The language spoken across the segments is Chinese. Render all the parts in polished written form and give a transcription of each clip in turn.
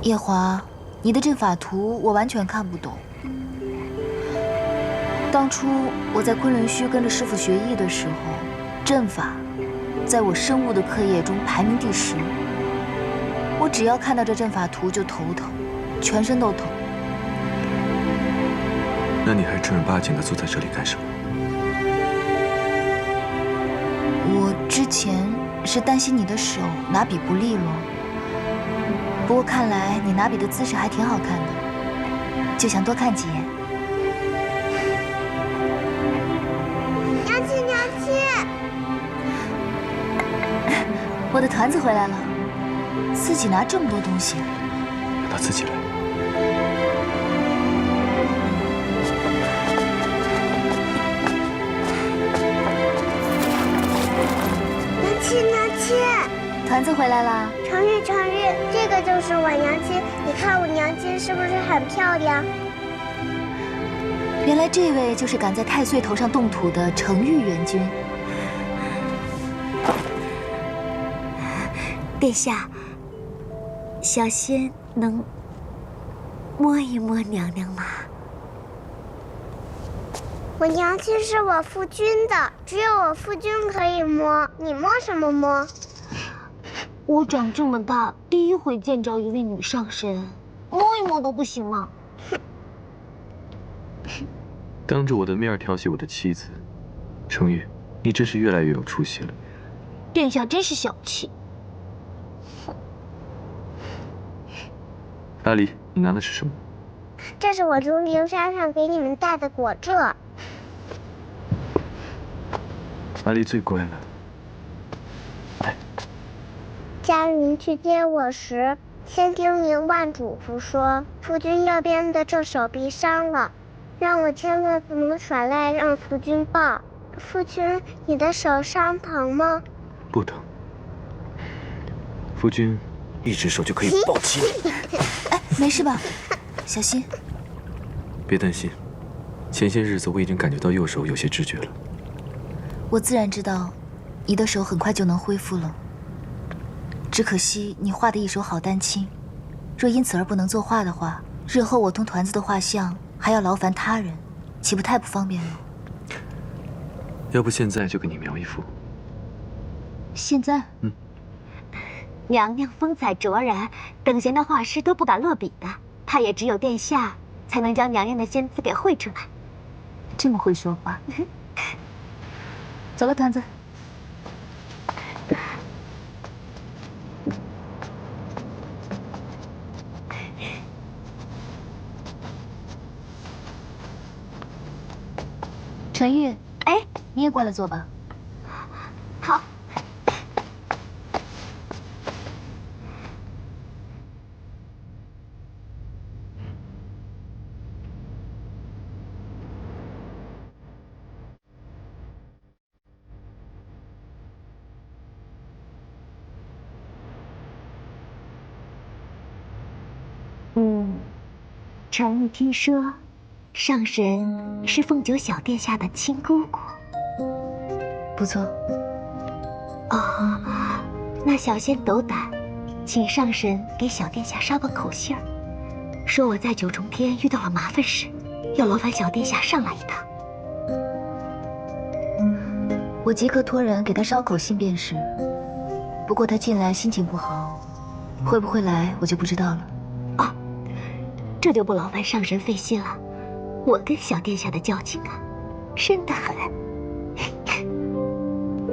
夜华，你的阵法图我完全看不懂。当初我在昆仑虚跟着师傅学艺的时候，阵法在我生物的课业中排名第10。我只要看到这阵法图就头疼，全身都疼。那你还正儿八经的坐在这里干什么？我之前是担心你的手拿笔不利落，不过看来你拿笔的姿势还挺好看的，就想多看几眼。娘亲，娘亲，我的团子回来了，自己拿这么多东西，让他自己来。娘亲，娘亲，团子回来啦！成玉，成玉，这个就是我娘亲，你看我娘亲是不是很漂亮？原来这位就是敢在太岁头上动土的程昱元君。殿下，小仙能摸一摸娘娘吗？我娘亲是我夫君的，只有我夫君可以摸，你摸什么摸？我长这么大，第一回见着一位女上神，摸一摸都不行吗？当着我的面调戏我的妻子，程昱，你真是越来越有出息了。殿下真是小气。阿离，你拿的是什么？这是我从灵山上给你们带的果汁。阿离最乖了。来，家人去接我时，先听明万嘱咐说，夫君右边的这手臂伤了，让我千万不能耍赖让夫君抱。夫君，你的手伤疼吗？不疼。夫君，一只手就可以抱起你。哎，没事吧？小心。别担心，前些日子我已经感觉到右手有些知觉了。我自然知道，你的手很快就能恢复了。只可惜你画的一手好丹青，若因此而不能作画的话，日后我同团子的画像还要劳烦他人，岂不太不方便了？要不现在就给你描一幅。现在？嗯。娘娘风采卓然，等闲的画师都不敢落笔的，怕也只有殿下才能将娘娘的仙姿给绘出来。这么会说话。走了，团子。陈玉，哎，你也过来坐吧。好。臣玉听说，上神是凤九小殿下的亲姑姑。不错。哦，那小仙斗胆，请上神给小殿下捎个口信儿，说我在九重天遇到了麻烦事，要劳烦小殿下上来一趟。我即刻托人给他捎口信便是。不过他近来心情不好，会不会来我就不知道了。哦，这就不劳烦上神费心了。我跟小殿下的交情啊，深得很。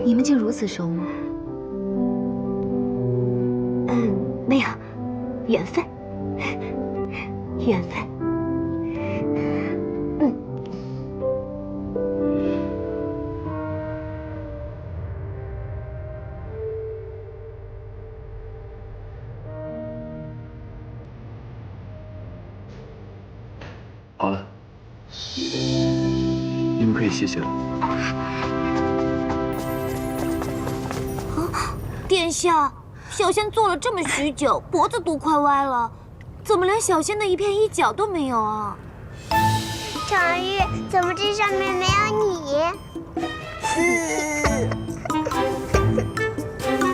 你们竟如此熟吗？没有，缘分，缘分。好了，你们可以歇歇了。殿下，小仙坐了这么许久，脖子都快歪了，怎么连小仙的一片衣角都没有啊？程昱，怎么这上面没有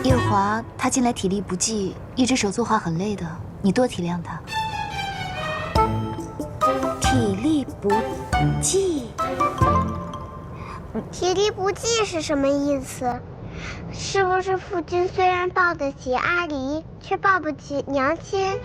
你？叶华他近来体力不济，一只手作画很累的，你多体谅他。体力不济，体力不济是什么意思？是不是夫君虽然抱得起阿离，却抱不起娘亲？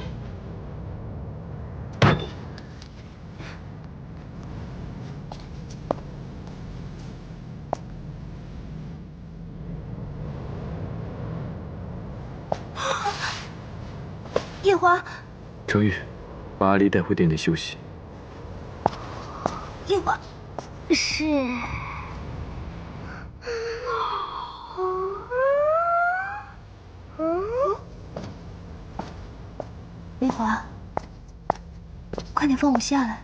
叶华，程昱，把阿离带回店内休息。叶华，是。叶华，快点放我下来。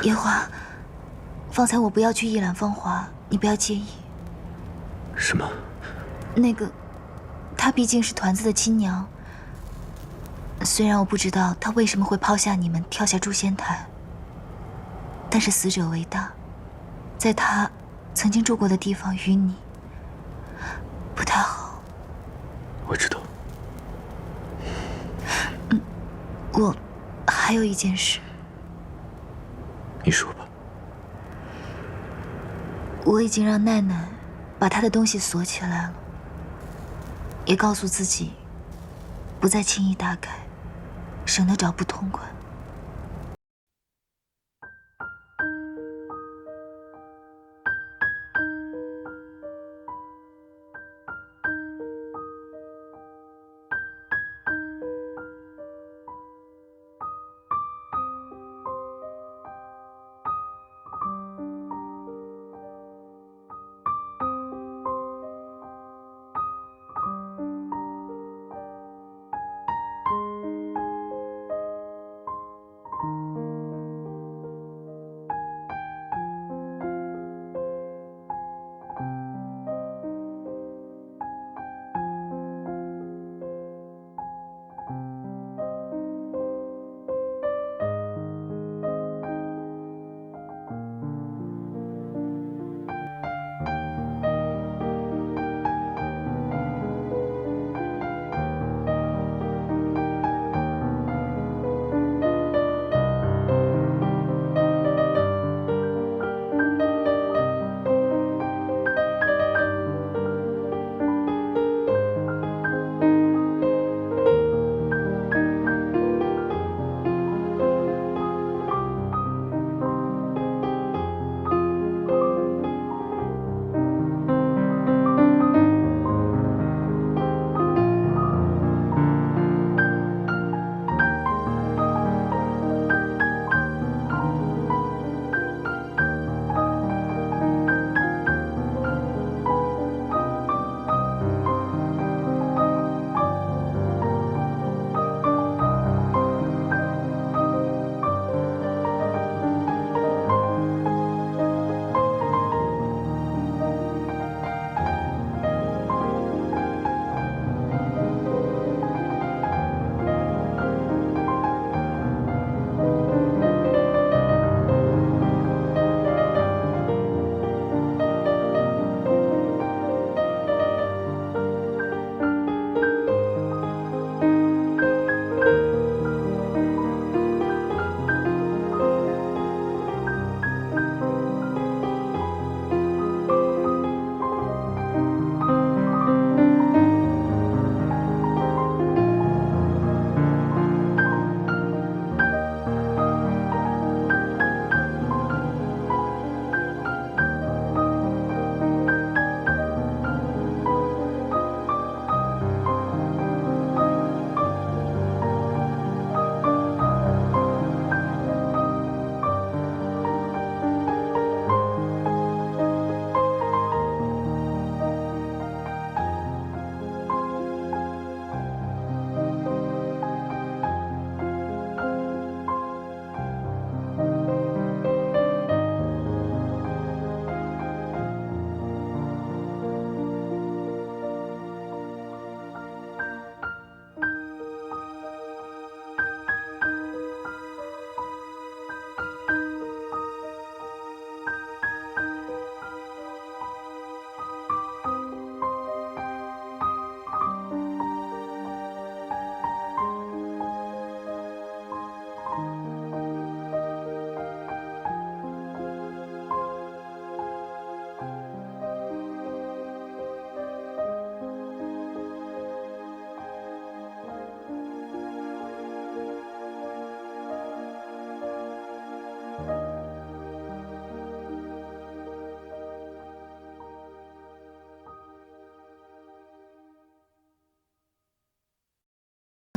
叶华，方才我不要去一览芳华，你不要介意。什么？那个，她毕竟是团子的亲娘。虽然我不知道她为什么会抛下你们跳下诛仙台，但是死者为大，在她曾经住过的地方与你不太好。我知道。我还有一件事。你说吧。我已经让奈奈把她的东西锁起来了，也告诉自己不再轻易大开，省得找不痛快。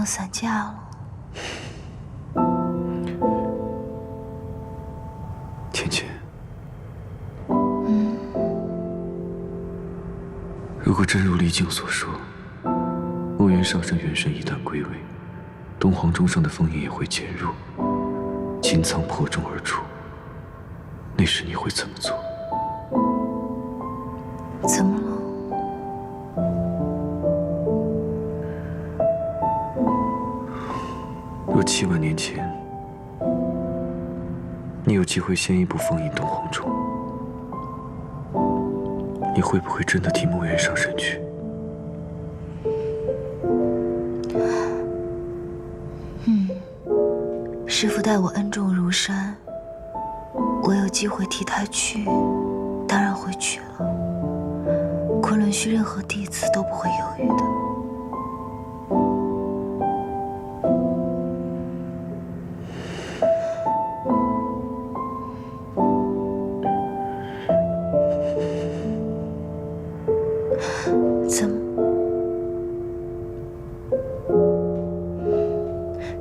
要散架了。芊芊，如果真如李靖所说，欧元上神元神一旦归位，东皇钟上的封印也会减弱，金苍破钟而出，那时你会怎么做？怎么了？若7万年前，你有机会先一步封印东皇钟，你会不会真的替墨渊上神去？师父待我恩重如山，我有机会替他去，当然会去了。昆仑虚任何弟子都不会犹豫的。怎么？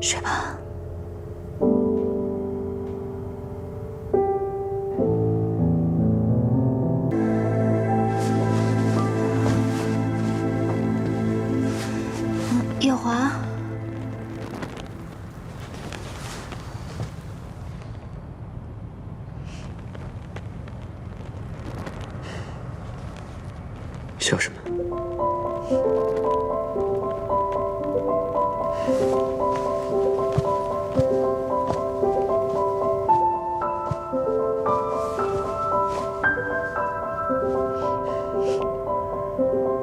睡吧。夜华，笑什么？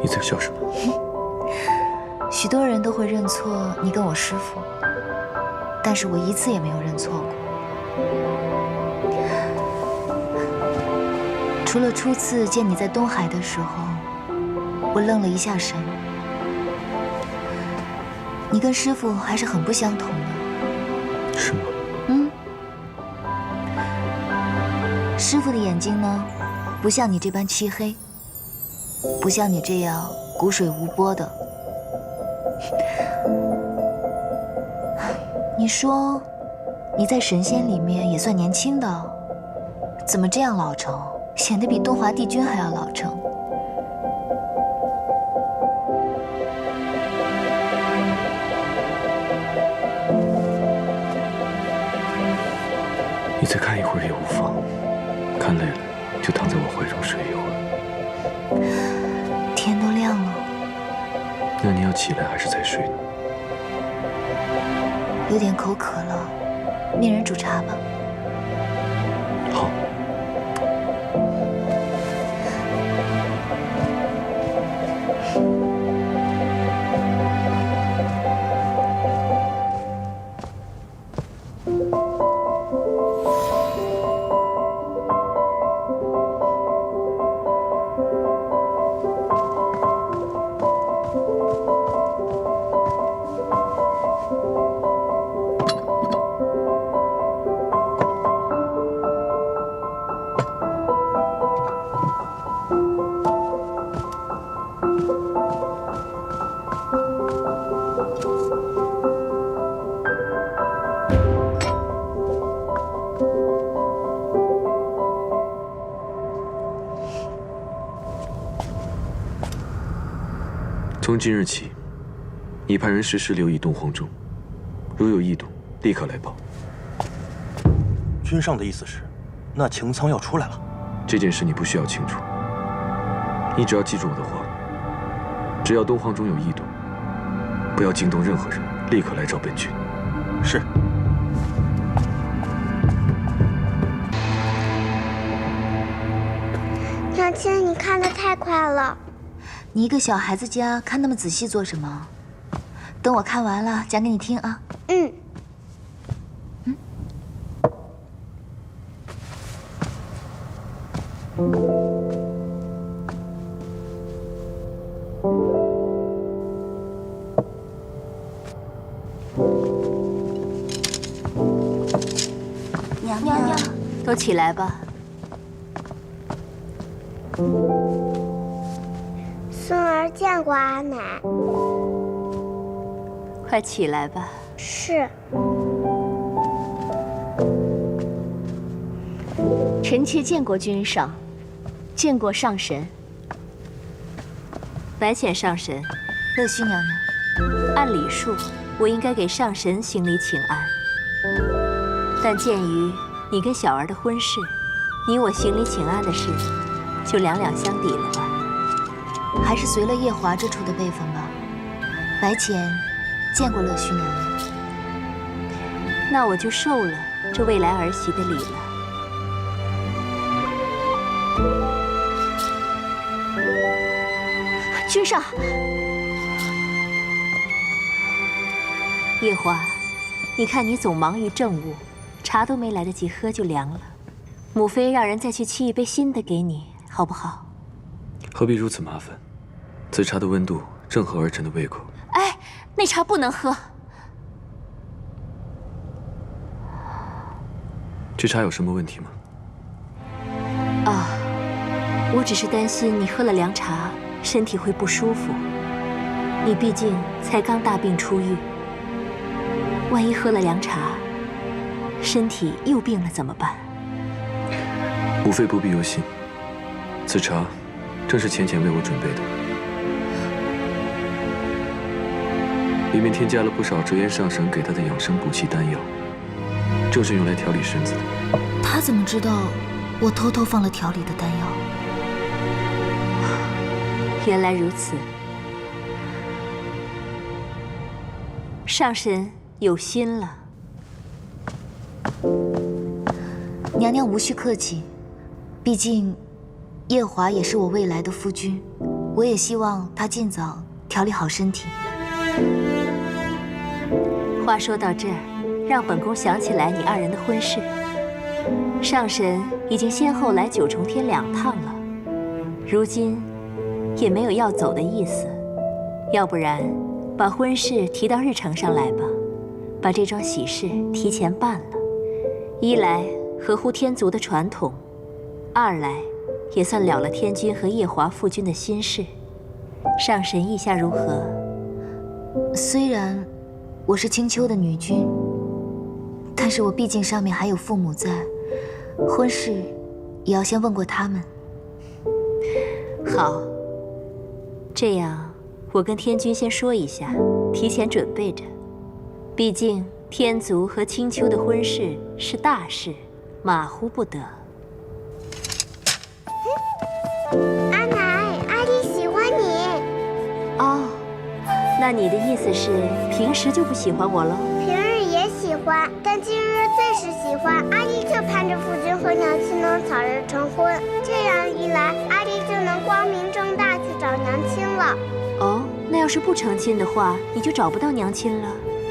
你在笑什么？许多人都会认错你跟我师父，但是我一次也没有认错过。除了初次见你在东海的时候，我愣了一下神。你跟师父还是很不相同的。是吗？师父的眼睛呢，不像你这般漆黑，不像你这样骨水无波的。你说你在神仙里面也算年轻的，怎么这样老成，显得比东华帝君还要老成？你再看一会儿也无妨，看累了就躺在我怀中睡一会儿。天都亮了。那你要起来还是再睡呢？有点口渴了，命人煮茶吧。好。从今日起，你派人时时留意东皇钟，如有异动，立刻来报。君上的意思是，那擎苍要出来了？这件事你不需要清楚，你只要记住我的话，只要东皇钟有异动，不要惊动任何人，立刻来找本君。是。娘亲，你看得太快了。你一个小孩子家看那么仔细做什么？等我看完了讲给你听啊。娘娘，都起来吧。孙儿见过阿奶。快起来吧。是。臣妾见过君上，见过上神。白浅上神，乐须娘娘，按礼数，我应该给上神行礼请安。但鉴于你跟小儿的婚事，你我行礼请安的事，就两两相抵了吧。还是随了夜华这处的辈分吧。白浅见过乐须娘娘，那我就受了这未来儿媳的礼了。君上，夜华，你看你总忙于政务，茶都没来得及喝就凉了。母妃让人再去沏一杯新的给你，好不好？何必如此麻烦？此茶的温度正合儿臣的胃口。哎，那茶不能喝。这茶有什么问题吗？啊，我只是担心你喝了凉茶，身体会不舒服。你毕竟才刚大病初愈，万一喝了凉茶，身体又病了怎么办？母妃不必忧心，此茶正是浅浅为我准备的，里面添加了不少折颜上神给他的养生补气丹药，正是用来调理身子的。他怎么知道我偷偷放了调理的丹药？原来如此，上神有心了。娘娘无需客气，毕竟夜华也是我未来的夫君，我也希望他尽早调理好身体。话说到这儿，让本宫想起来你二人的婚事。上神已经先后来九重天2趟了，如今也没有要走的意思。要不然，把婚事提到日程上来吧，把这桩喜事提前办了。一来合乎天族的传统，二来也算了了天君和夜华夫君的心事。上神意下如何？虽然我是青丘的女君，但是我毕竟上面还有父母在，婚事也要先问过他们。好，这样我跟天君先说一下，提前准备着。毕竟天族和青丘的婚事是大事，马虎不得。阿奶，阿弟喜欢你。哦，那你的意思是平时就不喜欢我了？平日也喜欢，但今日最是喜欢。阿弟就盼着夫君和娘亲能早日成婚，这样一来，阿弟就能光明正大去找娘亲了。哦，那要是不成亲的话，你就找不到娘亲了。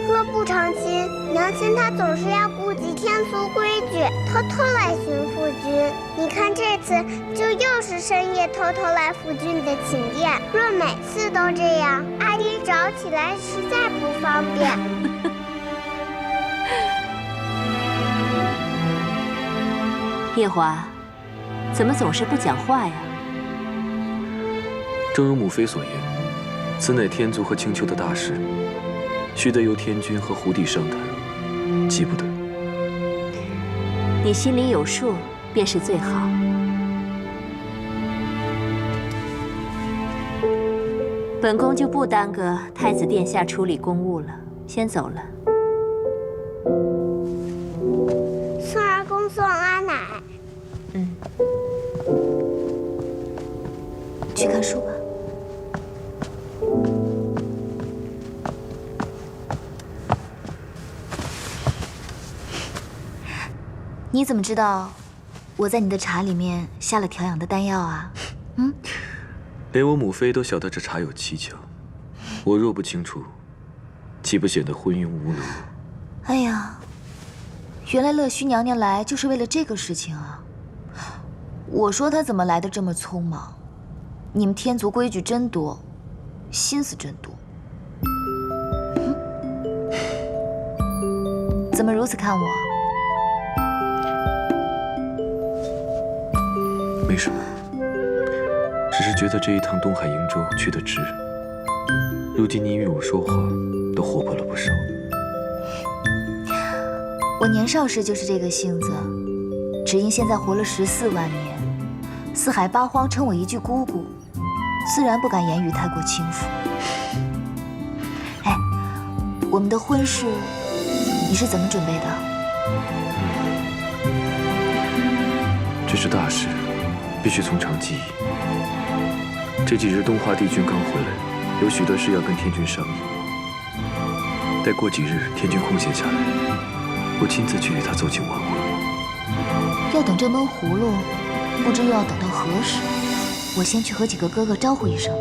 若不成亲，娘亲她总是要顾及天族规矩，偷偷来寻夫君。你看这次就又是深夜偷偷来夫君的寝殿。若每次都这样，阿弟找起来实在不方便。夜华，怎么总是不讲话呀？正如母妃所言，此乃天族和青丘的大事，须得由天君和胡帝商谈，急不得。你心里有数便是最好。本宫就不耽搁太子殿下处理公务了，先走了。送儿恭送阿奶。去看书吧。你怎么知道我在你的茶里面下了调养的丹药啊？连我母妃都晓得这茶有蹊跷，我若不清楚，岂不显得昏庸无能？哎呀，原来乐须娘娘来就是为了这个事情啊！我说她怎么来的这么匆忙？你们天族规矩真多，心思真多。怎么如此看我？没什么，只是觉得这一趟东海瀛洲去得值。如今你与我说话，都活泼了不少。我年少时就是这个性子，只因现在活了14万年，四海八荒称我一句姑姑，自然不敢言语太过轻浮。哎，我们的婚事你是怎么准备的？这是大事，必须从长计议。这几日东华帝君刚回来，有许多事要跟天君商议。待过几日，天君空闲下来，我亲自去与他奏请完婚。要等这闷葫芦，不知又要等到何时。我先去和几个哥哥招呼一声，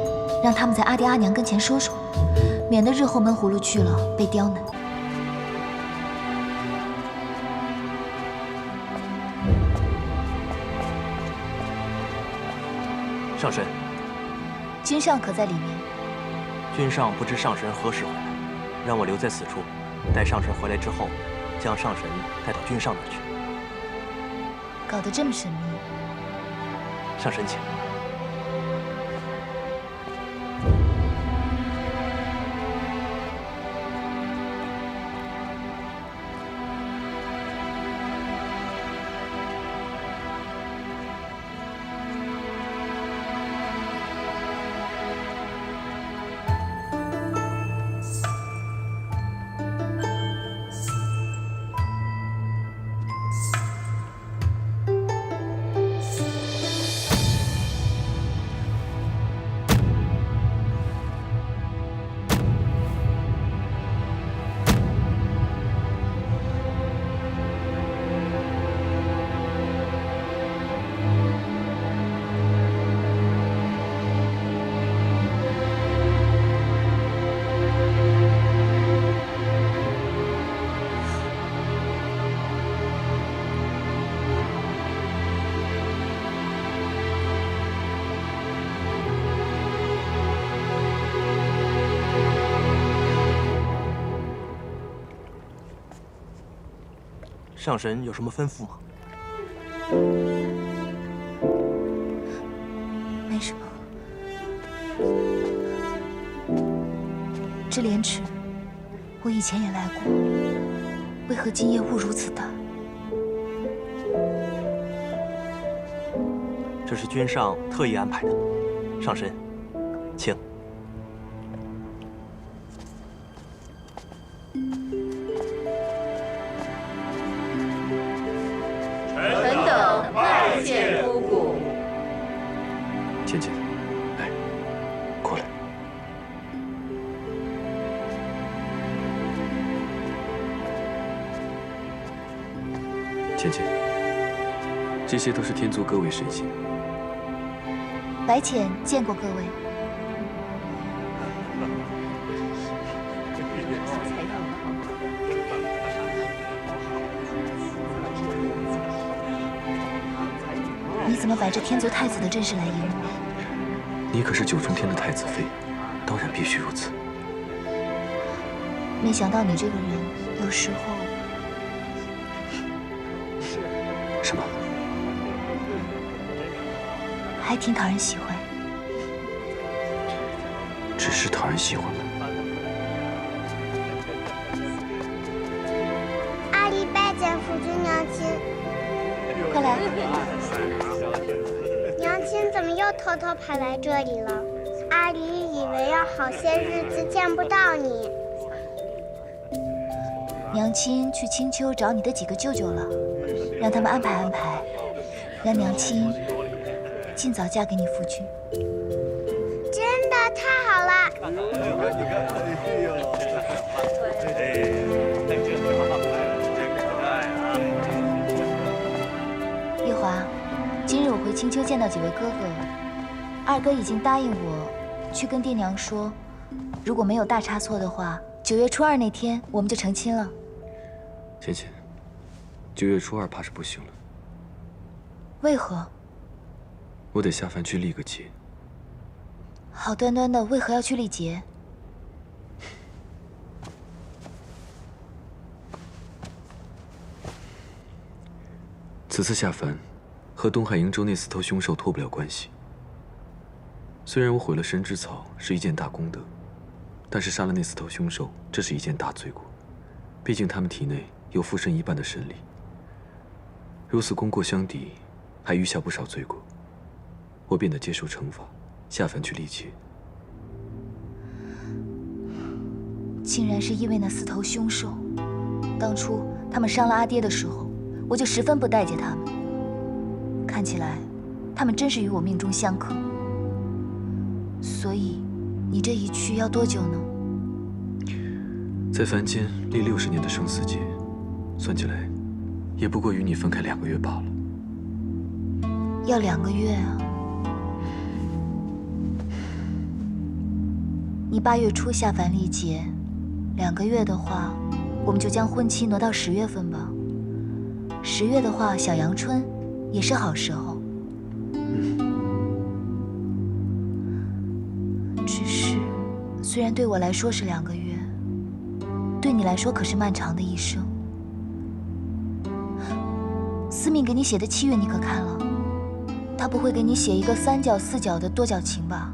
让他们在阿爹阿娘跟前说说，免得日后闷葫芦去了被刁难。上神，君上可在里面？君上不知上神何时回来，让我留在此处，待上神回来之后，将上神带到君上那儿去。搞得这么神秘。上神请。上神有什么吩咐吗？没什么。知廉耻，我以前也来过，为何今夜误如此大？这是君上特意安排的。上神，请。臣等拜见姑姑。倩倩，来，过来。倩倩，这些都是天族各位神仙。白浅见过各位。你怎么摆着天族太子的阵势来迎我？你可是九重天的太子妃，当然必须如此。没想到你这个人有时候……什么？还挺讨人喜欢。只是讨人喜欢吗？阿离拜见夫君娘亲。快来。娘亲怎么又偷偷跑来这里了？阿离以为要好些日子见不到你。娘亲去青丘找你的几个舅舅了，让他们安排安排，让娘亲尽早嫁给你夫君。真的太好了！月华，今日我回青丘见到几位哥哥，二哥已经答应我去跟爹娘说，如果没有大差错的话，9月初2那天我们就成亲了。倩倩，9月初2怕是不行了。为何？我得下凡去历个劫。好端端的，为何要去历劫？此次下凡，和东海瀛洲那4头凶兽脱不了关系。虽然我毁了神之草是一件大功德，但是杀了那4头凶兽，这是一件大罪过。毕竟他们体内有附身一半的神力。如此功过相抵，还余下不少罪过，我便得接受惩罚，下凡去历劫。竟然是因为那4头凶兽。当初他们伤了阿爹的时候，我就十分不待见他们。看起来，他们真是与我命中相克。所以，你这一去要多久呢？在凡间历60年的生死劫，算起来，也不过与你分开2个月罢了。要2个月啊！你8月初下凡历劫，2个月的话，我们就将婚期挪到10月份吧。10月的话，小阳春也是好时候。只是，虽然对我来说是2个月，对你来说可是漫长的一生。司命给你写的契约你可看了？他不会给你写一个3角4角的多角情吧？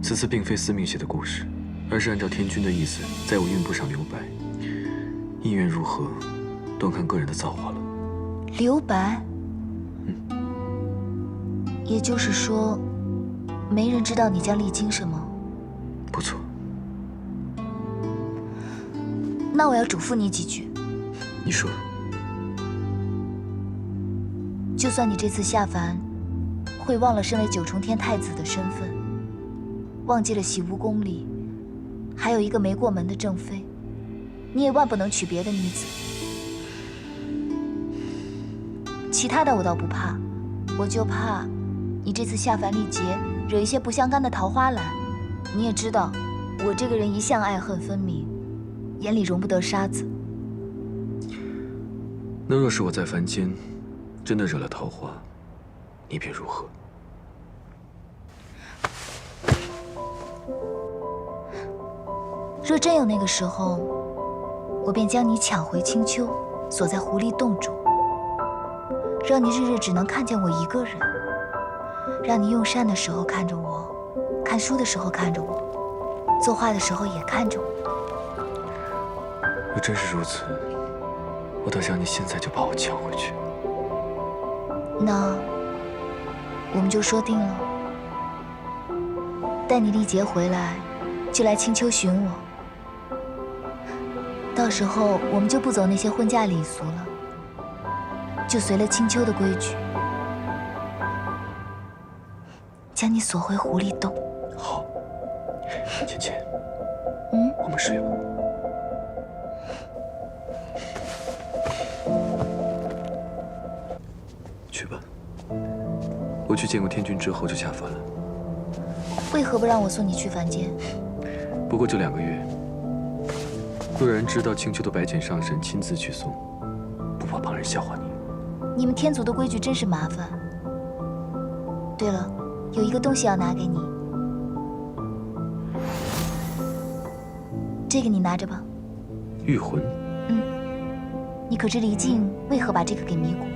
此次并非司命写的故事，而是按照天君的意思，在我运部上留白。意愿如何，端看个人的造化了。留白？也就是说，没人知道你将历经什么？不错。那我要嘱咐你几句。你说。就算你这次下凡，会忘了身为9重天太子的身份，忘记了洗梧宫里还有一个没过门的正妃，你也万不能娶别的女子。其他的我倒不怕，我就怕你这次下凡历劫惹一些不相干的桃花来。你也知道，我这个人一向爱恨分明，眼里容不得沙子。那若是我在凡间真的惹了桃花，你便如何？若真有那个时候，我便将你抢回青丘，锁在狐狸洞中，让你日日只能看见我一个人，让你用膳的时候看着我，看书的时候看着我，作画的时候也看着我。若真是如此，我倒想你现在就把我抢回去。那我们就说定了，待你历劫回来，就来青丘寻我。到时候我们就不走那些婚嫁礼俗了，就随了青丘的规矩，将你锁回狐狸洞。好，芊芊，我们睡吧。去吧，我去见过天君之后就下凡了。为何不让我送你去凡间？不过就2个月。若有人知道青丘的白浅上神亲自去送，不怕旁人笑话你。你们天族的规矩真是麻烦。对了，有一个东西要拿给你，这个你拿着吧。御魂。你可知离境为何把这个给迷谷？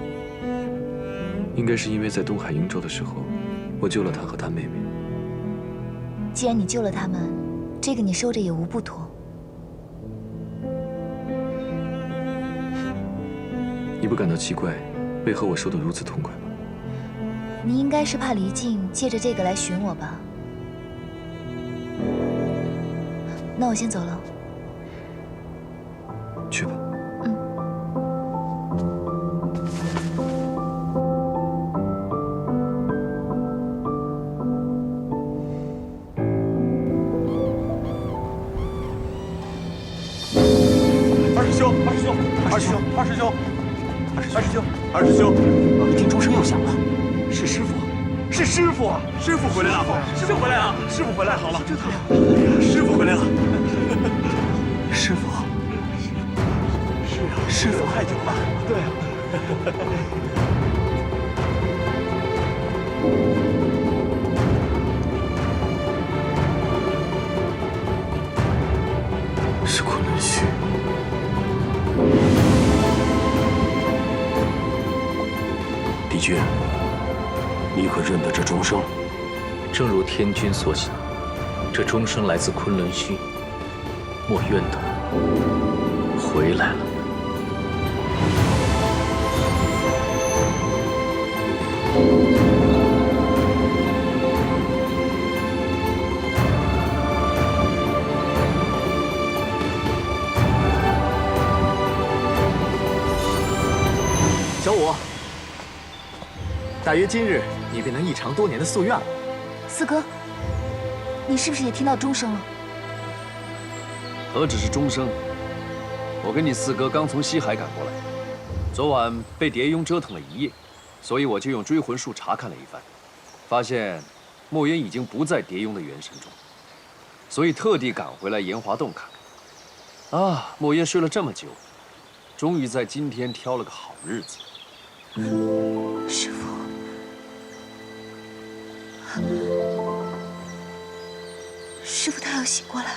应该是因为在东海瀛洲的时候，我救了他和他妹妹。既然你救了他们，这个你收着也无不妥。你不感到奇怪，为何我收得如此痛快吗？你应该是怕离境借着这个来寻我吧？那我先走了。去吧。二师兄，一听钟声又响了，是师傅，是师傅啊！师傅回来了，师傅回来了，师傅回来，好了，这太好了，师傅回来了，师傅，是啊，师傅太久了，对啊。是昆仑虚。帝君，你可认得这钟声？正如天君所想，这钟声来自昆仑虚，墨渊的回来了。小五，大约今日你便能一偿多年的夙愿了。四哥，你是不是也听到钟声了？何止是钟声，我跟你四哥刚从西海赶过来，昨晚被蝶雍折腾了一夜，所以我就用追魂术查看了一番，发现墨渊已经不在蝶雍的元神中，所以特地赶回来炎华洞看看。啊，墨渊睡了这么久，终于在今天挑了个好日子。师父，师父他要醒过来了。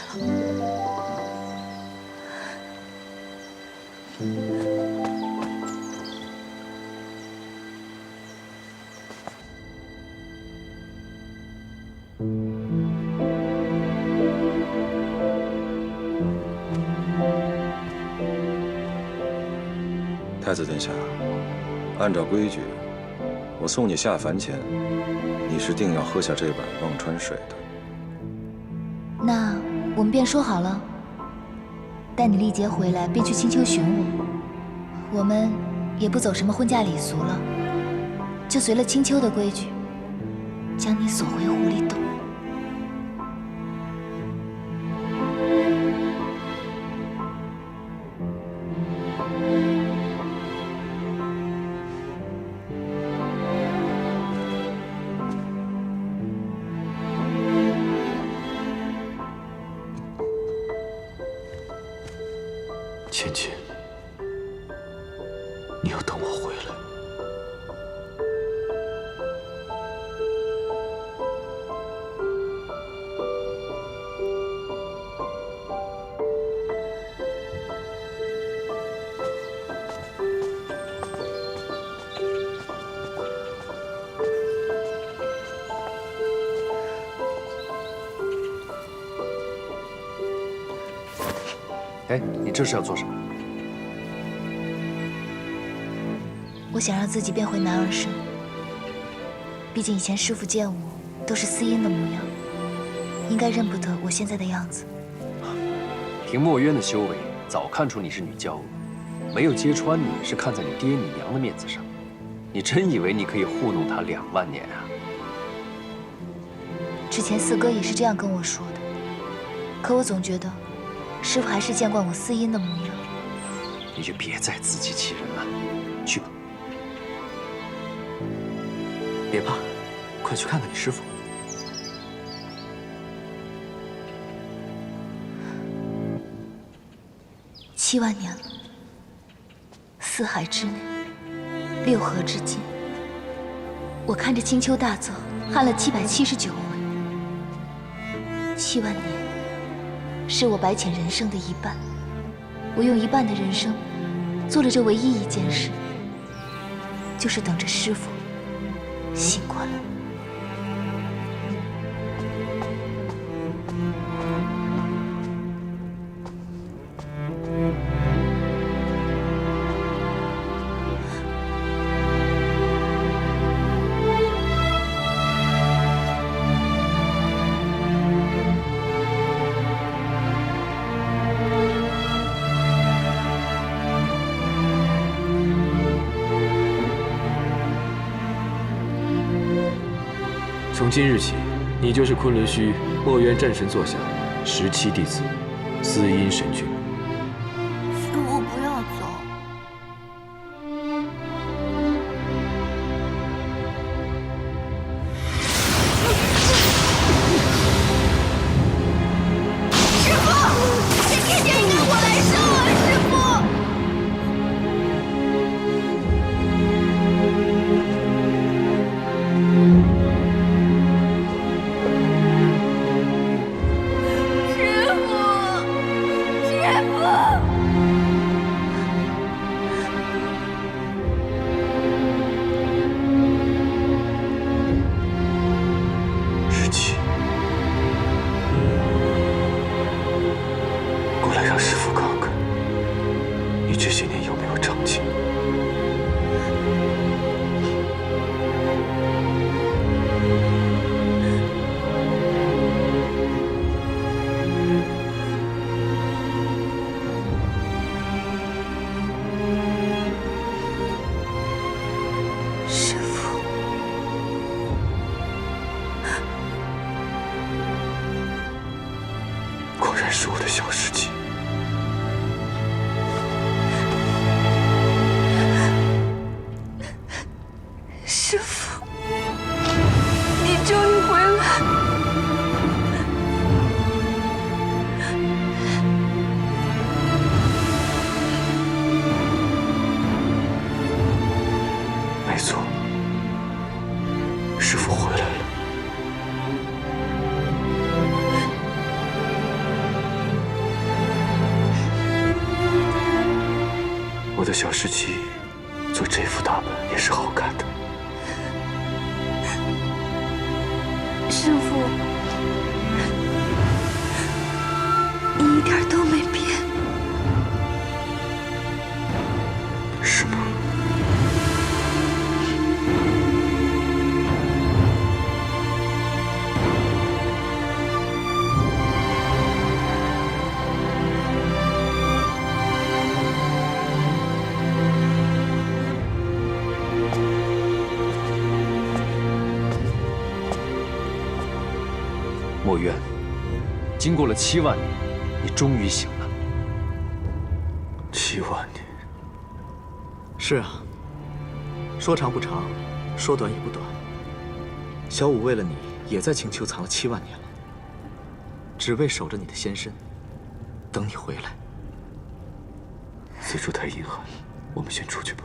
太子殿下，按照规矩，我送你下凡前，你是定要喝下这碗忘川水的。那我们便说好了，待你历劫回来，便去青丘寻我。我们也不走什么婚嫁礼俗了，就随了青丘的规矩，将你锁回狐狸洞。芊芊，你要等我回来。哎，你这是要做什么？我想让自己变回男儿身。毕竟以前师父见我都是司音的模样，应该认不得我现在的样子。凭墨渊的修为，早看出你是女娇娥，没有揭穿你是看在你爹你娘的面子上。你真以为你可以糊弄他2万年啊？之前四哥也是这样跟我说的，可我总觉得师父还是见惯我司音的模样。你就别再自欺欺人了，去吧。别怕，快去看看你师父。7万年了，4海之内，6河之间，我看着青丘大泽旱了779回。7万年，是我白浅人生的一半。我用1半的人生，做了这唯一一件事，就是等着师父醒过来。从今日起，你就是昆仑虚墨渊战神座下17弟子，司音神君。师父不要走。师父，这天天引我来生啊，师父！师你这些年有没有长进？师父，果然是我的小世纪。师父，你终于回来。没错，师父回来了。我的小世纪做这副打扮也是好看的。师父，你一点都没变。是吗？墨渊，经过了7万年，你终于醒了。7万年。是啊，说长不长，说短也不短。小五为了你，也在青丘藏了7万年了，只为守着你的仙身，等你回来。此处太阴寒，我们先出去吧。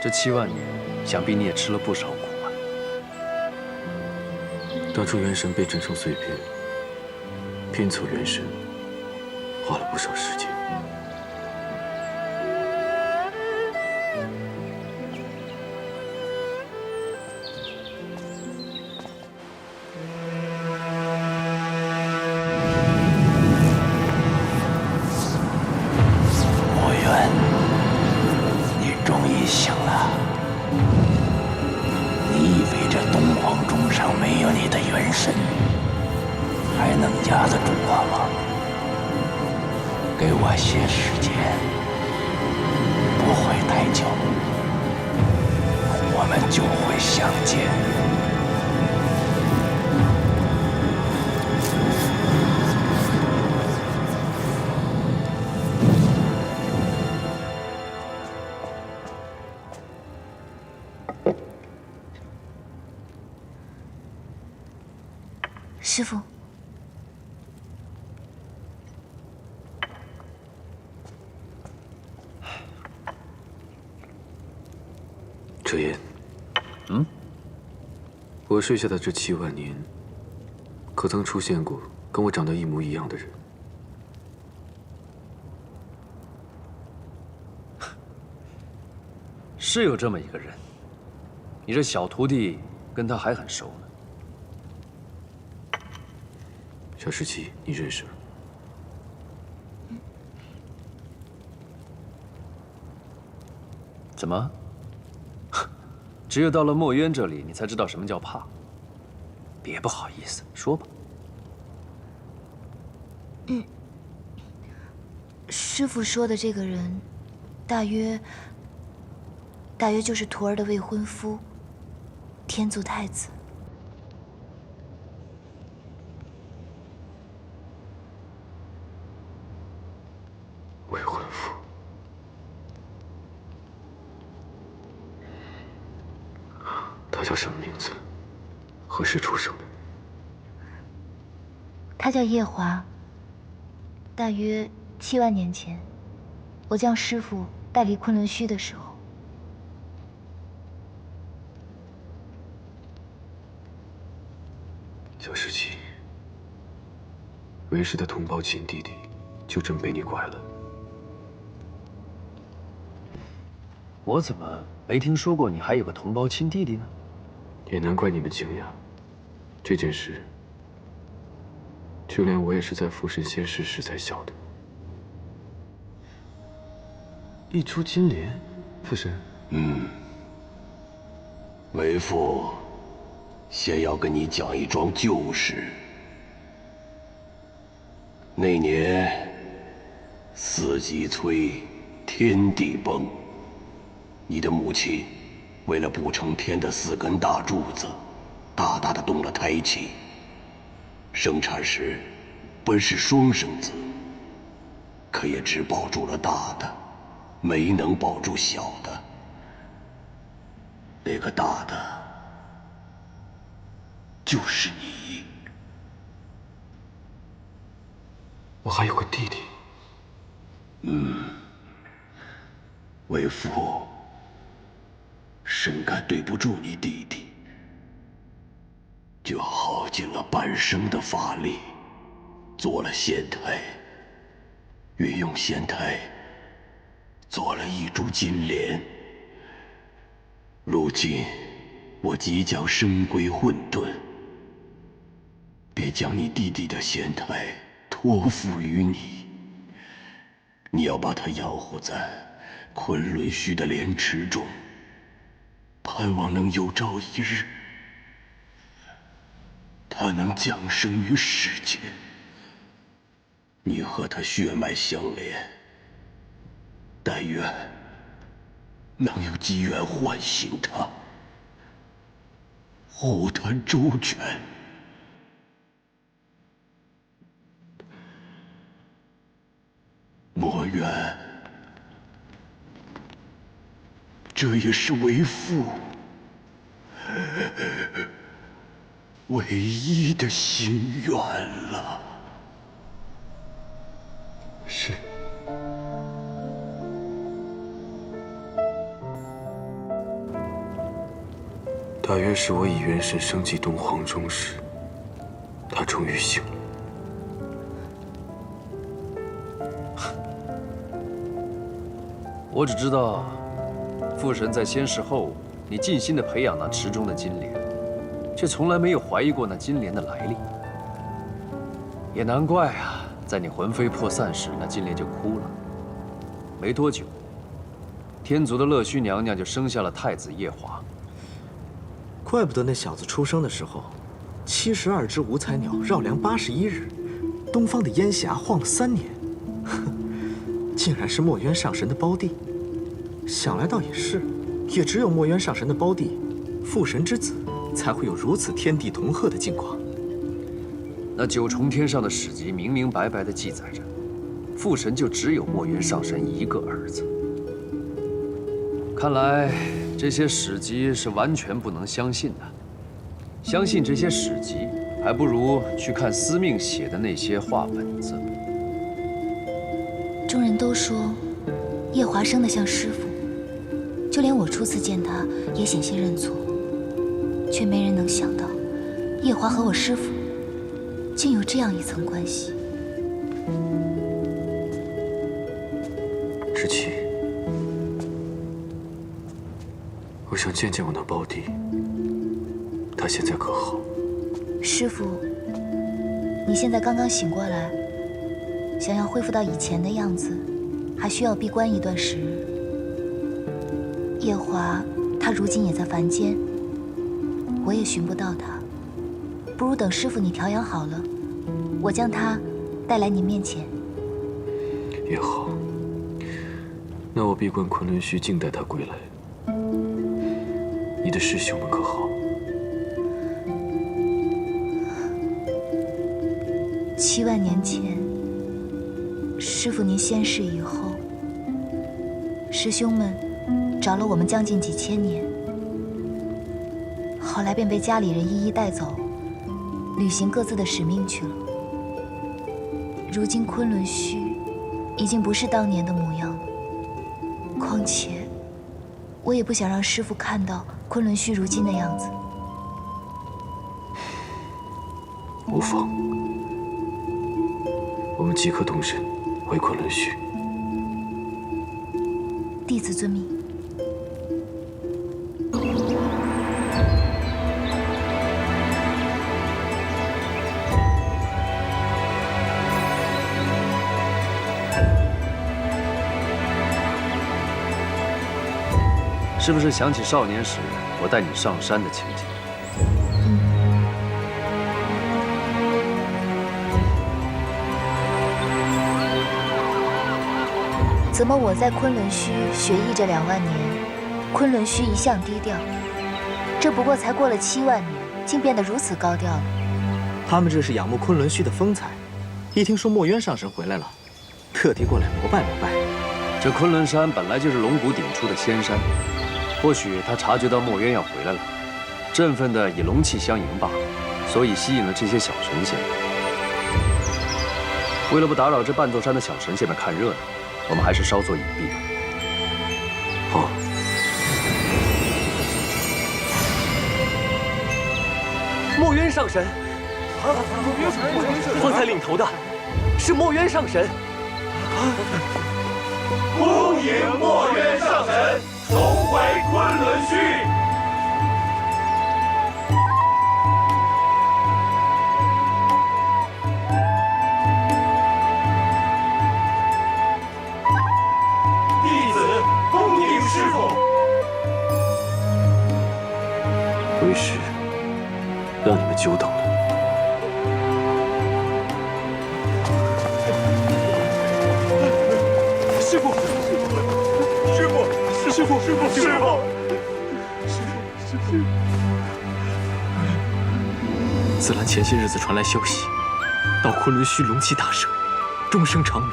这7万年，想必你也吃了不少苦啊。当初元神被震成碎片，拼凑元神，花了不少时间。墨渊，你终于醒了。你以为这东皇钟上没有你的元神，还能压得住我吗？给我些时间，不会太久，我们就会相见。师父，哲言，我睡下的这7万年，可曾出现过跟我长得一模一样的人？是有这么一个人，你这小徒弟跟他还很熟呢。小世纪，你认识？怎么？只有到了墨渊这里，你才知道什么叫怕。别不好意思，说吧。师父说的这个人，大约就是徒儿的未婚夫，天族太子。未婚夫。他叫什么名字？何时出生的？他叫夜华，大约7万年前，我将师父带离昆仑虚的时候，小17，为师的同胞亲弟弟，就真被你拐了。我怎么没听说过你还有个同胞亲弟弟呢？也难怪你们惊讶。这件事，就连我也是在父神仙逝时才晓得。一株金莲，父神。为父先要跟你讲一桩旧事。那年四季摧，天地崩，你的母亲为了不成天的4根大柱子，大大的动了胎气。生产时本是双生子，可也只保住了大的，没能保住小的。那个大的就是你。我还有个弟弟。为父深感对不住你弟弟，就耗尽了半生的法力，做了仙胎，运用仙胎做了一株金莲。如今我即将身归混沌，便将你弟弟的仙胎托付于你。你要把它养护在昆仑虚的莲池中，盼望能有朝一日，他能降生于世间。你和他血脉相连，但愿能有机缘唤醒他，护他周全。莫怨，这也是为父唯一的心愿了。是。大约是我以元神升级东皇钟时，他终于醒了。我只知道，父神在仙逝后，你尽心地培养那池中的金莲，却从来没有怀疑过那金莲的来历。也难怪啊，在你魂飞魄散时，那金莲就哭了。没多久，天族的乐须娘娘就生下了太子夜华。怪不得那小子出生的时候，72只五彩鸟绕梁81日，东方的烟霞晃了3年，竟然是墨渊上神的胞弟。想来倒也是，也只有墨渊上神的胞弟，父神之子，才会有如此天地同贺的境况。那9重天上的史籍明明白白地记载着，父神就只有墨渊上神一个儿子。看来这些史籍是完全不能相信的。相信这些史籍，还不如去看司命写的那些画本子。众人都说夜华生得像师傅，就连我初次见他也险些认错，却没人能想到夜华和我师傅竟有这样一层关系。17，我想见见我那胞弟，他现在可好？师傅，你现在刚刚醒过来，想要恢复到以前的样子，还需要闭关一段时日。夜华，他如今也在凡间，我也寻不到他。不如等师傅你调养好了，我将他带来你面前。也好，那我闭关昆仑虚，静待他归来。你的师兄们可好？7万年前，师傅您仙逝以后，师兄们找了我们将近几千年，后来便被家里人一一带走，履行各自的使命去了。如今昆仑虚已经不是当年的模样了。况且，我也不想让师父看到昆仑虚如今的样子。无妨，我们即刻动身回昆仑虚。弟子遵命。是不是想起少年时我带你上山的情景？怎么我在昆仑虚学艺这2万年，昆仑虚一向低调，这不过才过了7万年，竟变得如此高调了？他们这是仰慕昆仑虚的风采，一听说墨渊上神回来了，特地过来膜拜膜拜。这昆仑山本来就是龙骨顶出的仙山。或许他察觉到墨渊要回来了，振奋的以龙气相迎罢了，所以吸引了这些小神仙。为了不打扰这半座山的小神仙们看热闹，我们还是稍作隐蔽吧。好。墨渊上神，方才领头的是墨渊上神。恭迎墨渊上神重回昆仑虚。弟子恭迎师父。为师让你们久等了。师父，师父，师父，师父，师父，师父。紫兰前些日子传来消息，到昆仑虚龙气大盛，终生长鸣。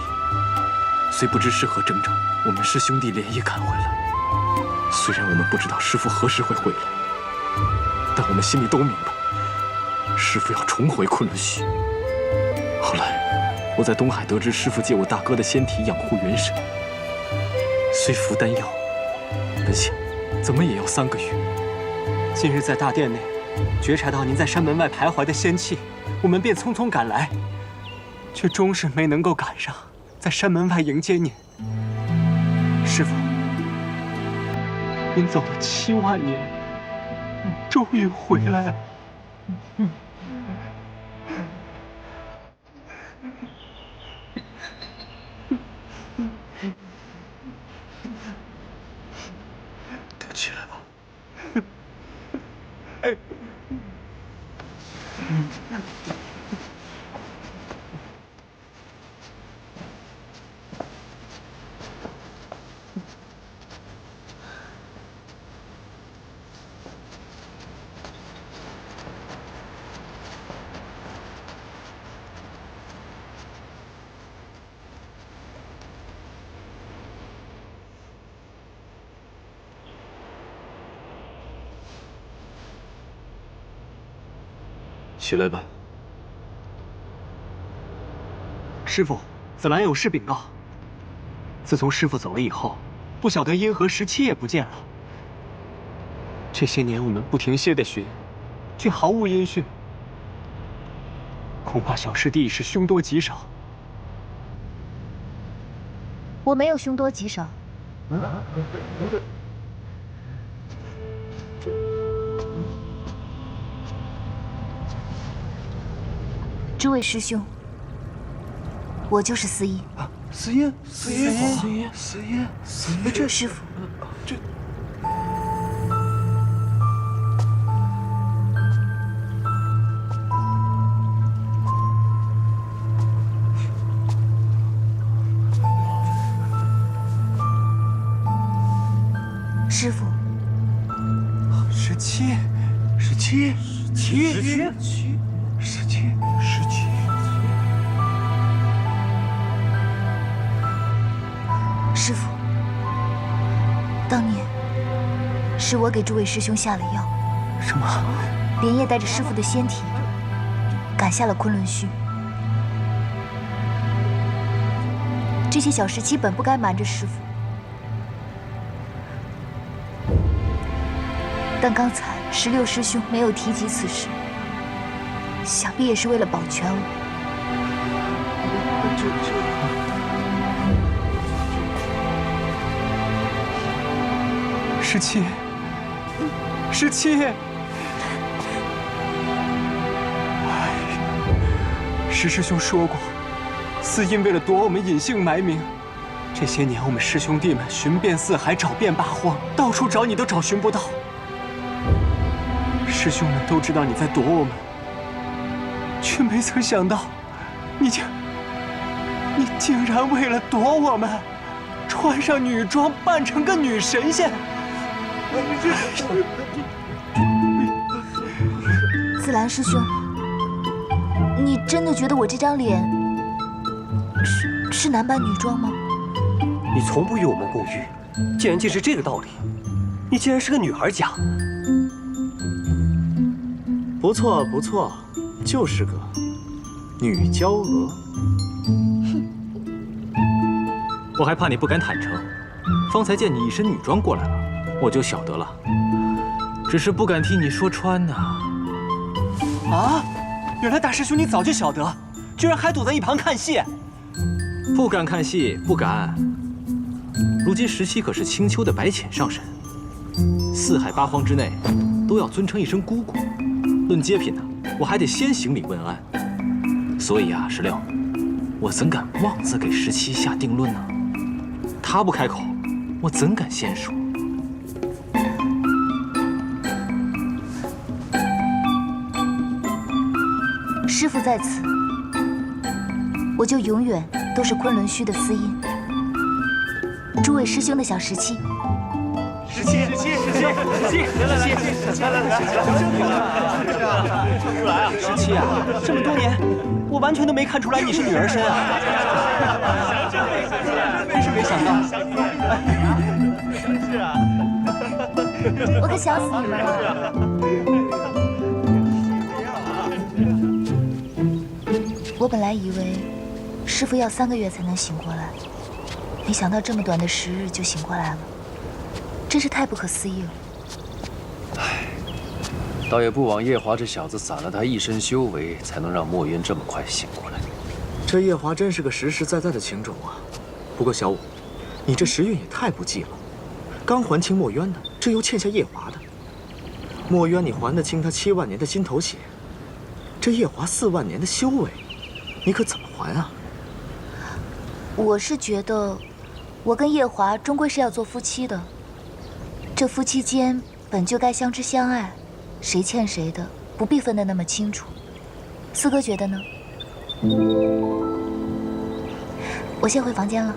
虽不知是何征兆，我们师兄弟连夜赶回来。虽然我们不知道师父何时会回来，但我们心里都明白，师父要重回昆仑虚。后来，我在东海得知师父借我大哥的仙体养护元神，虽服丹药，本想怎么也要3个月。今日在大殿内觉察到您在山门外徘徊的仙气，我们便匆匆赶来，却终是没能够赶上在山门外迎接您。师父，您走了7万年，终于回来了。起来吧。起来吧。师父，紫兰有事禀告。自从师父走了以后，不晓得因何17也不见了。这些年我们不停歇地寻，却毫无音讯。恐怕小师弟是凶多吉少。我没有凶多吉少。诸位师兄，我就是司音。司音，司音，司音，司音，司音，这师傅，这。师傅，17，师傅，当年是我给诸位师兄下了药。什么？连夜带着师傅的仙体赶下了昆仑虚。这些小17本不该瞒着师父，但刚才16师兄没有提及此事，想必也是为了保全我。17，石师兄说过，司音为了躲我们隐姓埋名，这些年我们师兄弟们寻遍四海，找遍八荒，到处找你都找寻不到。师兄们都知道你在躲我们，却没曾想到，你竟然为了躲我们，穿上女装，扮成个女神仙。紫兰师兄，你真的觉得我这张脸是男扮女装吗？你从不与我们共浴，既然竟是这个道理，你竟然是个女孩家。不错不错，就是个女娇娥。我还怕你不敢坦诚，方才见你一身女装过来了，我就晓得了。只是不敢替你说穿呐。啊！原来大师兄你早就晓得，居然还躲在一旁看戏。不敢看戏，不敢。如今17可是青丘的白浅上神，四海八荒之内都要尊称一声姑姑。论阶品呢，我还得先行礼问安。所以啊，16，我怎敢妄自给17下定论呢？他不开口，我怎敢先说？师父在此，我就永远都是昆仑虚的司音，诸位师兄的小17。来，17啊，这么多年，我完全都没看出来你是女儿身啊！真是没想到。是啊，我可想死你们了。我本来以为师父要3个月才能醒过来，没想到这么短的10日就醒过来了，真是太不可思议了。唉，倒也不枉夜华这小子散了他一身修为，才能让墨渊这么快醒过来。这夜华真是个实实在在的情种啊。不过小五，你这时运也太不济了，刚还清墨渊的，这又欠下夜华的。墨渊你还得清他7万年的心头血，这夜华4万年的修为，你可怎么还啊？我是觉得，我跟夜华终归是要做夫妻的，这夫妻间本就该相知相爱，谁欠谁的不必分得那么清楚。四哥觉得呢？我先回房间了。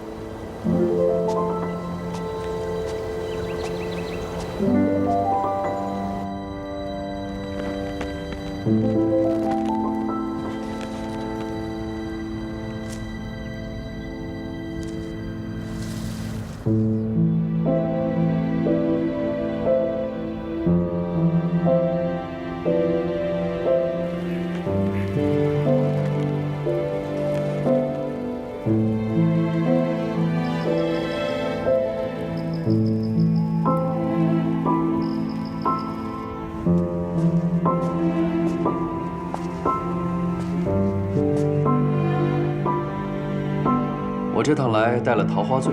我这趟来带了桃花醉，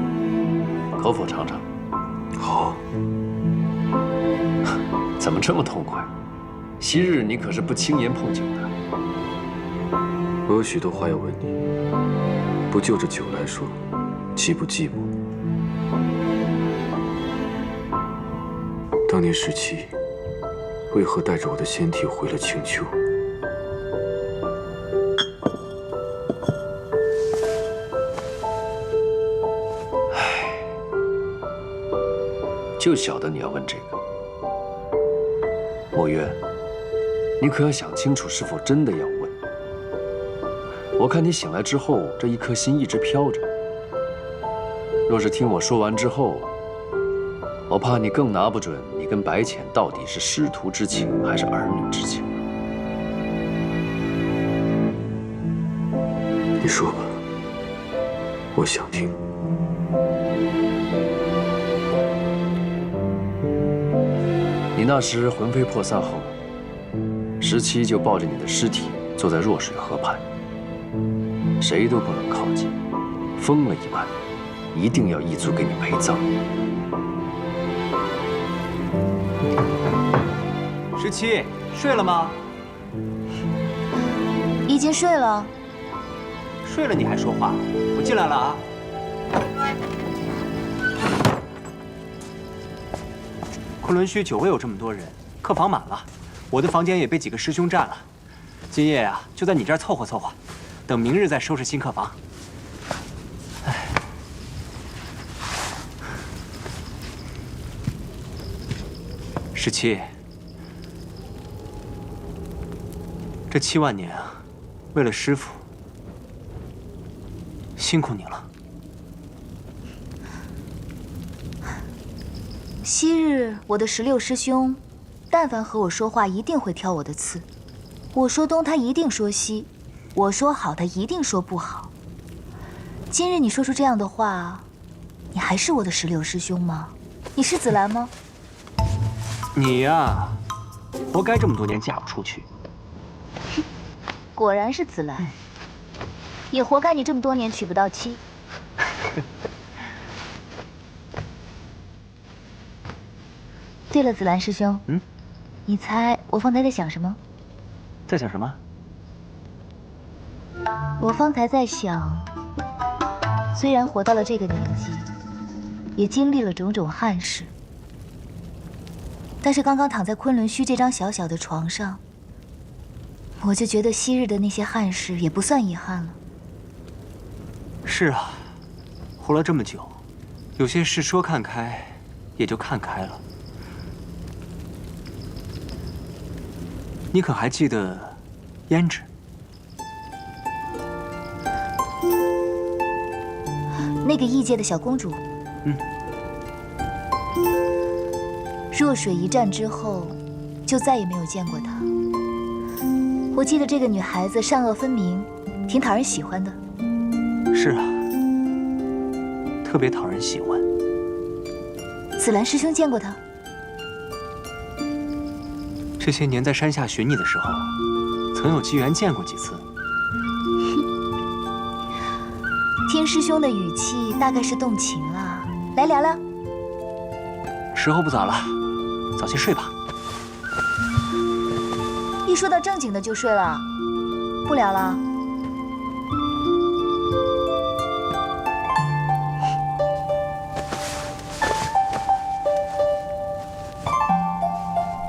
可否尝尝？好。怎么这么痛快？昔日你可是不轻言碰酒的。我有许多话要问你，不就着酒来说，岂不寂寞？当年17为何带着我的仙体回了青丘？就晓得你要问这个。墨渊，你可要想清楚，是否真的要问？我看你醒来之后，这一颗心一直飘着。若是听我说完之后，我怕你更拿不准你跟白浅到底是师徒之情还是儿女之情。你说吧。我想听。你那时魂飞魄散后，17就抱着你的尸体坐在弱水河畔，谁都不能靠近，疯了一般，一定要异族给你陪葬。17，睡了吗？已经睡了。睡了你还说话？我进来了啊。昆仑虚久未有这么多人，客房满了，我的房间也被几个师兄占了。今夜啊，就在你这儿凑合凑合，等明日再收拾新客房。哎，17，这7万年啊，为了师父，辛苦你了。昔日我的16师兄，但凡和我说话，一定会挑我的刺。我说东，他一定说西；我说好，他一定说不好。今日你说出这样的话，你还是我的16师兄吗？你是紫兰吗？你呀，活该这么多年嫁不出去。果然是紫兰，也活该你这么多年娶不到妻。对了，紫兰师兄，你猜我方才在想什么？在想什么？我方才在想，虽然活到了这个年纪，也经历了种种憾事，但是刚刚躺在昆仑虚这张小小的床上，我就觉得昔日的那些憾事也不算遗憾了。是啊，活了这么久，有些事说看开，也就看开了。你可还记得胭脂？那个异界的小公主。弱水一战之后，就再也没有见过她。我记得这个女孩子善恶分明，挺讨人喜欢的。是啊，特别讨人喜欢。紫兰师兄见过她？这些年在山下寻你的时候，曾有机缘见过几次。听师兄的语气，大概是动情了。来聊聊。时候不早了，早些睡吧。一说到正经的就睡了，不聊了。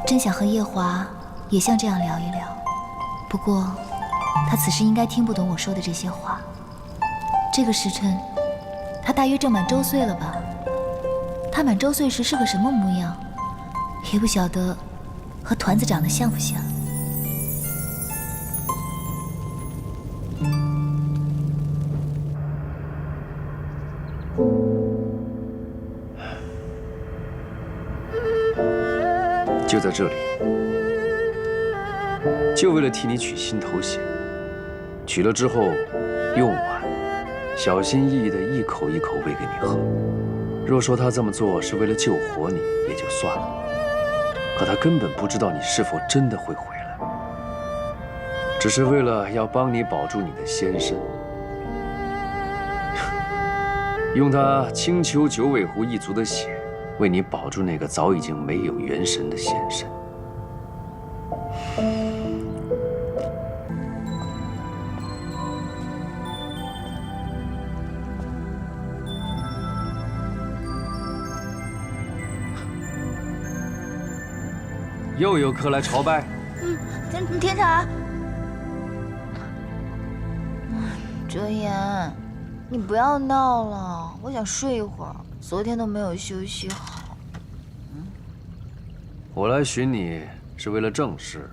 真想和夜华也像这样聊一聊，不过他此时应该听不懂我说的这些话。这个时辰，他大约正满周岁了吧？他满周岁时是个什么模样，也不晓得和团子长得像不像。就在这里，就为了替你取心头血。取了之后，用完，小心翼翼地一口一口喂给你喝。若说他这么做是为了救活你，也就算了。可他根本不知道你是否真的会回来，只是为了要帮你保住你的仙身，用他青丘九尾狐一族的血，为你保住那个早已经没有元神的仙身。又有客来朝拜。天茶，哲言，你不要闹了，我想睡一会儿，昨天都没有休息好。我来寻你是为了正事。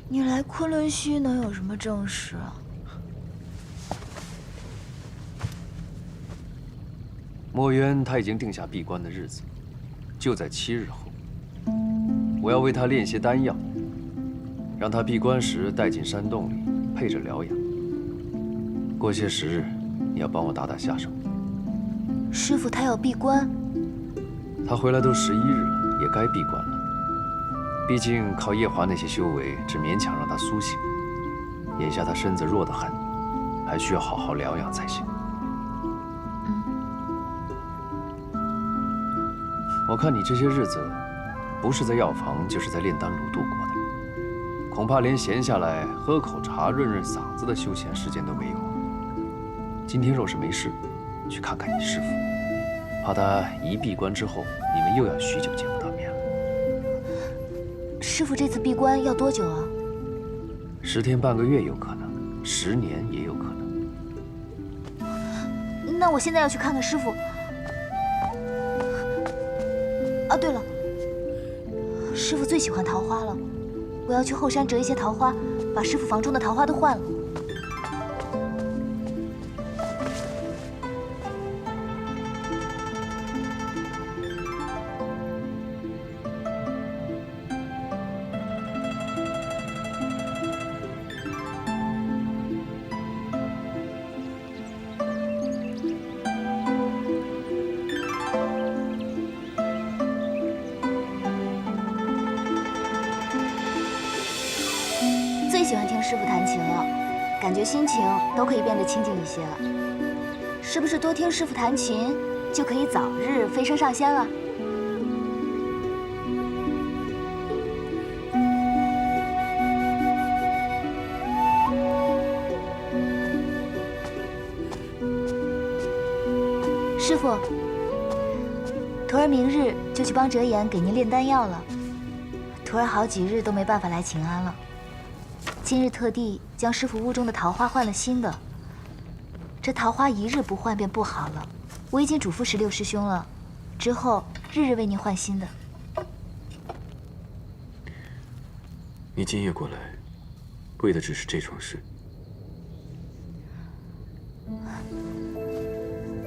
你来昆仑虚能有什么正事啊？墨渊他已经定下闭关的日子，就在7日后。我要为他炼些丹药，让他闭关时带进山洞里，配着疗养。过些时日，你要帮我打打下手。师傅他要闭关，他回来都11日了，也该闭关了。毕竟靠夜华那些修为，只勉强让他苏醒。眼下他身子弱得很，还需要好好疗养才行。我看你这些日子，不是在药房，就是在炼丹炉度过的，恐怕连闲下来喝口茶、润润嗓子的休闲时间都没有。今天若是没事，去看看你师父，怕他一闭关之后，你们又要许久见不到面了。师傅这次闭关要多久啊10天半个月有可能，10年也有可能。那我现在要去看看师傅。啊，对了，师傅最喜欢桃花了，我要去后山折一些桃花，把师傅房中的桃花都换了。最喜欢听师傅弹琴了，感觉心情都可以变得清静一些了。是不是多听师傅弹琴，就可以早日飞升上仙了？师傅，徒儿明日就去帮折颜给您炼丹药了。徒儿好几日都没办法来请安了。今日特地将师傅屋中的桃花换了新的，这桃花一日不换便不好了。我已经嘱咐16师兄了，之后日日为您换新的。你今夜过来，为的只是这桩事。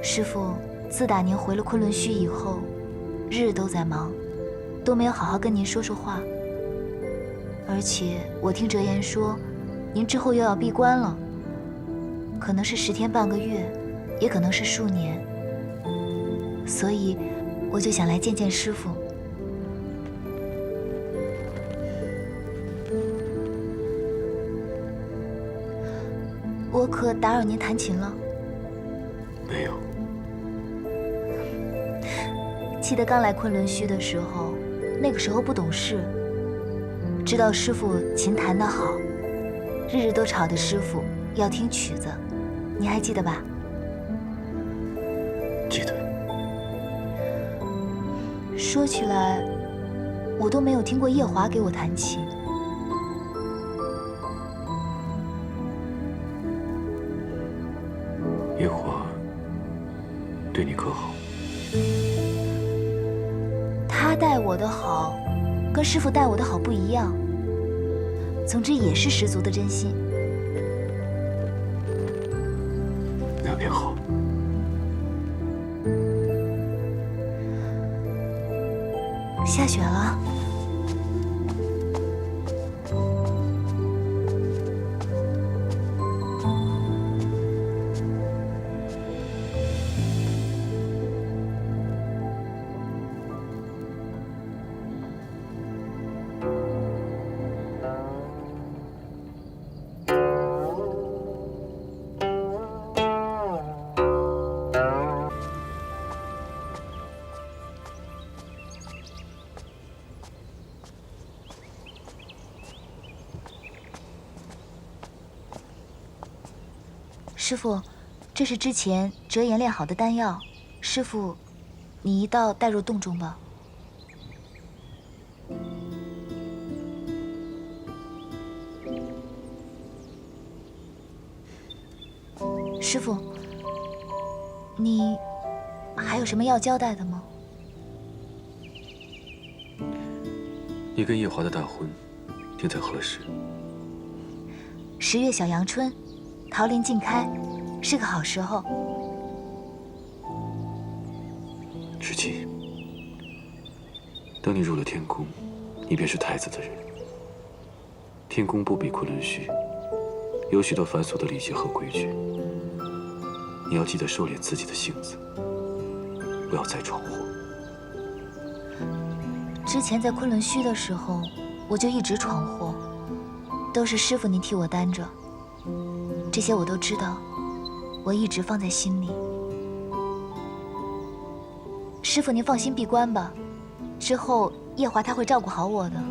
师傅，自打您回了昆仑虚以后，日日都在忙，都没有好好跟您说说话。而且我听折颜说，您之后又要闭关了，可能是10天半个月，也可能是数年，所以我就想来见见师傅。我可打扰您弹琴了？没有。记得刚来昆仑虚的时候，那个时候不懂事。知道师傅琴弹得好，日日都吵着师傅要听曲子，你还记得吧？记得。说起来，我都没有听过夜华给我弹琴。夜华对你可好？他待我的好，跟师傅待我的好不一样。总之也是十足的真心。那便好。下雪了。师傅，这是之前折颜炼好的丹药。师傅，你一道带入洞中吧。师傅，你还有什么要交代的吗？你跟夜华的大婚定在何时？10月小阳春。桃林尽开，是个好时候。知姬，等你入了天宫，你便是太子的人。天宫不比昆仑虚，有许多繁琐的礼节和规矩，你要记得收敛自己的性子，不要再闯祸。之前在昆仑虚的时候，我就一直闯祸，都是师傅您替我担着。这些我都知道，我一直放在心里。师傅您放心闭关吧，之后夜华他会照顾好我的，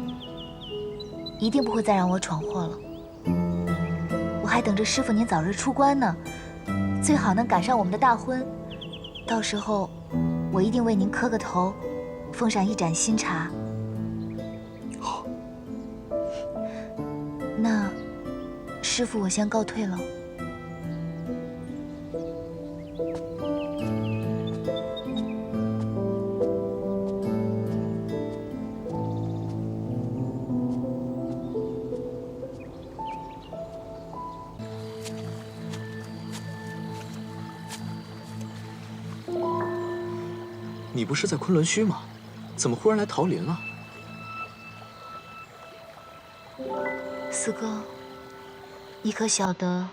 一定不会再让我闯祸了。我还等着师傅您早日出关呢，最好能赶上我们的大婚，到时候我一定为您磕个头，奉上一盏新茶。好，那师傅我先告退了。你不是在昆仑虚吗？怎么忽然来桃林了？四哥，你可晓得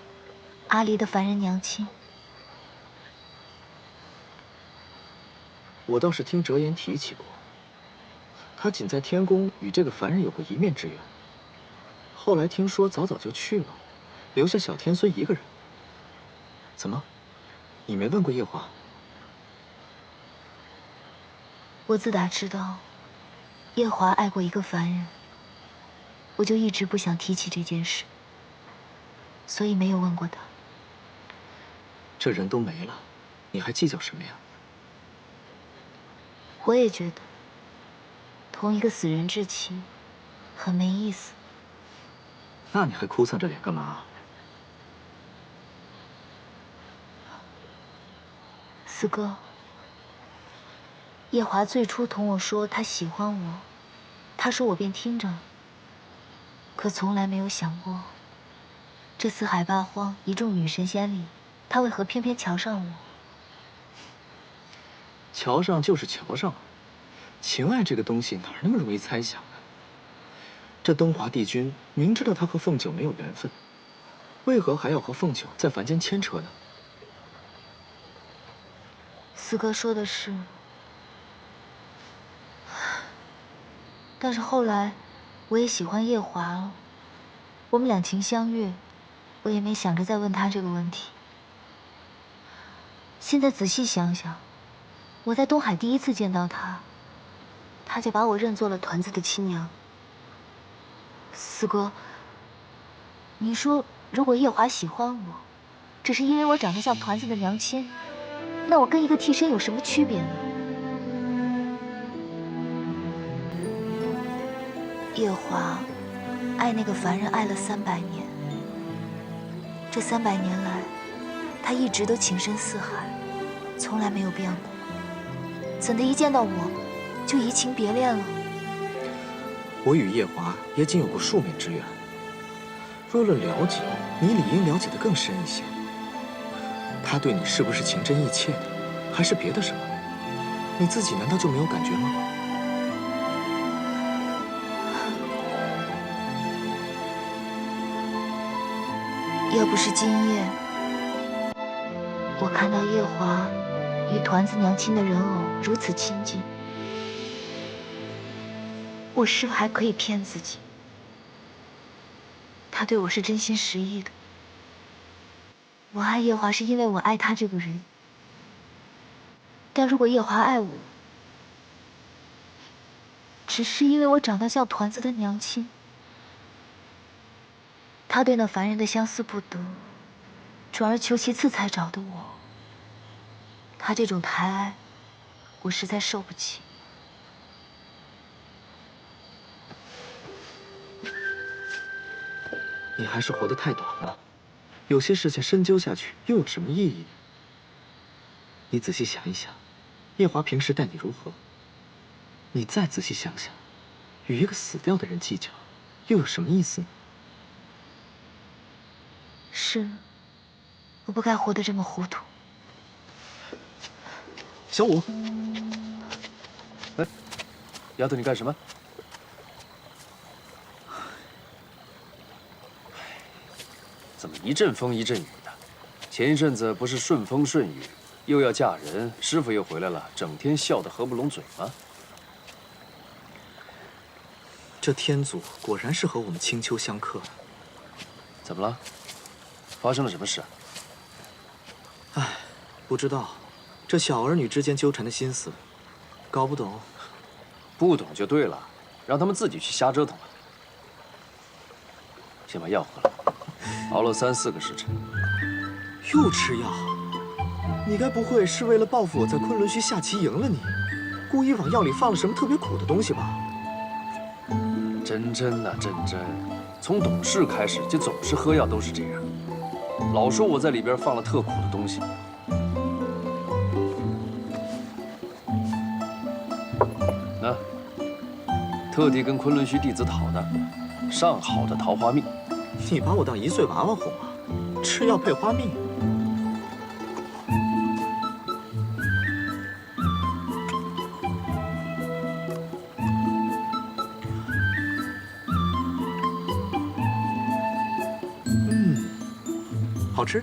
阿离的凡人娘亲？我倒是听折颜提起过，他仅在天宫与这个凡人有过一面之缘，后来听说早早就去了，留下小天孙一个人。怎么，你没问过夜华？我自打知道夜华爱过一个凡人，我就一直不想提起这件事，所以没有问过他。这人都没了，你还计较什么呀？我也觉得，同一个死人置气，很没意思。那你还哭丧着脸干嘛？四哥，夜华最初同我说他喜欢我，他说我便听着，可从来没有想过，这四海八荒一众女神仙里，他为何偏偏瞧上我？瞧上就是瞧上，情爱这个东西哪那么容易猜想啊？这东华帝君明知道他和凤九没有缘分，为何还要和凤九在凡间牵扯呢？四哥说的是，但是后来我也喜欢夜华了，我们两情相悦，我也没想着再问他这个问题。现在仔细想想，我在东海第一次见到他，他就把我认作了团子的亲娘。四哥，你说如果夜华喜欢我，只是因为我长得像团子的娘亲，那我跟一个替身有什么区别呢？夜华爱那个凡人爱了300年，这300年来，他一直都情深似海，从来没有变过。怎的一见到我，就移情别恋了？我与夜华也仅有过数面之缘，若论了解，你理应了解得更深一些。他对你是不是情真意切的，还是别的什么？你自己难道就没有感觉吗？要不是今夜，我看到夜华与团子娘亲的人偶如此亲近，我是否还可以骗自己？他对我是真心实意的。我爱夜华是因为我爱他这个人，但如果夜华爱我，只是因为我长得像团子的娘亲，他对那凡人的相思不得，转而求其次才找的我，他这种抬爱，我实在受不起。你还是活得太短了，有些事情深究下去又有什么意义？你仔细想一想，夜华平时待你如何？你再仔细想想，与一个死掉的人计较，又有什么意思呢？是，我不该活得这么糊涂。小五，哎，丫头，你干什么？怎么一阵风一阵雨的？前一阵子不是顺风顺雨，又要嫁人，师傅又回来了，整天笑得合不拢嘴吗？这天祖果然是和我们青丘相克。怎么了？发生了什么事啊？唉，不知道，这小儿女之间纠缠的心思，搞不懂。不懂就对了，让他们自己去瞎折腾吧。先把药喝了，熬了3、4个时辰。又吃药？你该不会是为了报复我在昆仑虚下棋赢了你，故意往药里放了什么特别苦的东西吧？真真呐，真真，从懂事开始就总是喝药都是这样，老说我在里边放了特苦的东西。那特地跟昆仑虚弟子讨的上好的桃花蜜。你把我当1岁娃娃哄啊？吃药配花蜜？好吃。